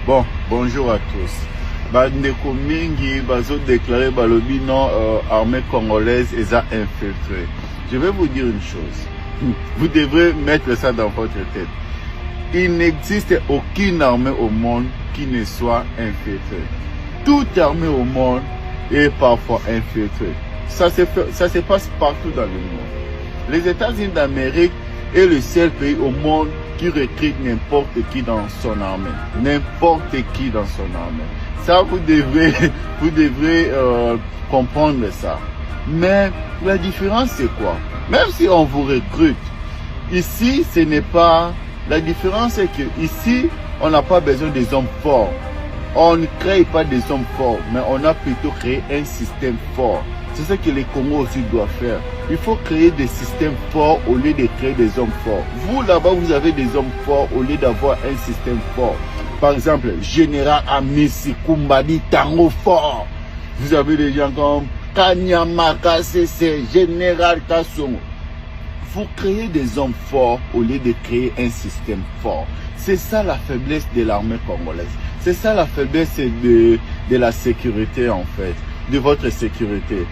Bon, bonjour à tous. Bandeko mingi bazo déclaré balobi non armée congolaise est infiltrée. Je vais vous dire une chose. Vous devrez mettre ça dans votre tête. Il n'existe aucune armée au monde qui ne soit infiltrée. Toute armée au monde est parfois infiltrée. Ça se passe partout dans le monde. Les États-Unis d'Amérique est le seul pays au monde qui recrute n'importe qui dans son armée. N'importe qui dans son armée. Ça, vous devrez comprendre ça. Mais la différence, c'est quoi? Même si on vous recrute, ici, ce n'est pas... La différence, c'est que ici, on n'a pas besoin des hommes forts. On ne crée pas des hommes forts, mais on a plutôt créé un système fort. C'est ce que les Congos aussi doivent faire. Il faut créer des systèmes forts au lieu de créer des hommes forts. Vous, là-bas, vous avez des hommes forts au lieu d'avoir un système fort. Par exemple, Général Amisi Kumbadi Tango fort. Vous avez des gens comme Kanyamaka CC, Général Kassongo. Vous créez des hommes forts au lieu de créer un système fort. C'est ça la faiblesse de l'armée congolaise. C'est ça la faiblesse de la sécurité en fait, de votre sécurité.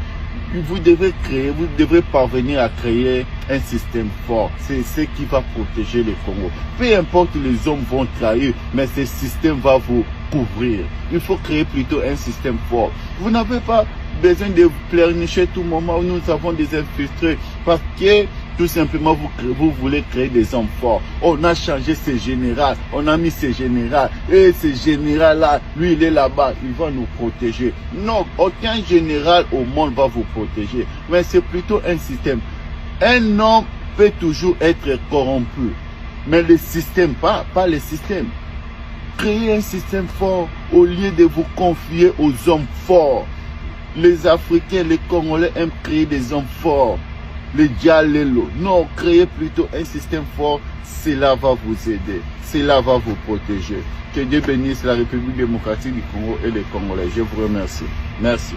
Vous devez parvenir à créer un système fort. C'est ce qui va protéger le Congo. Peu importe les hommes vont trahir, mais ce système va vous couvrir. Il faut créer plutôt un système fort. Vous n'avez pas besoin de pleurnicher tout moment où nous avons des infiltrés parce que tout simplement vous voulez créer des hommes forts. On a changé ce général, on a mis ce général et ce général là, lui il est là-bas, il va nous protéger. Non, aucun général au monde va vous protéger, mais c'est plutôt un système. Un homme peut toujours être corrompu, mais le système, pas le système. Créez un système fort au lieu de vous confier aux hommes forts. Les Africains, les Congolais aiment créer des hommes forts. Les Djalelo. Non, créez plutôt un système fort. Cela va vous aider. Cela va vous protéger. Que Dieu bénisse la République démocratique du Congo et les Congolais. Je vous remercie. Merci.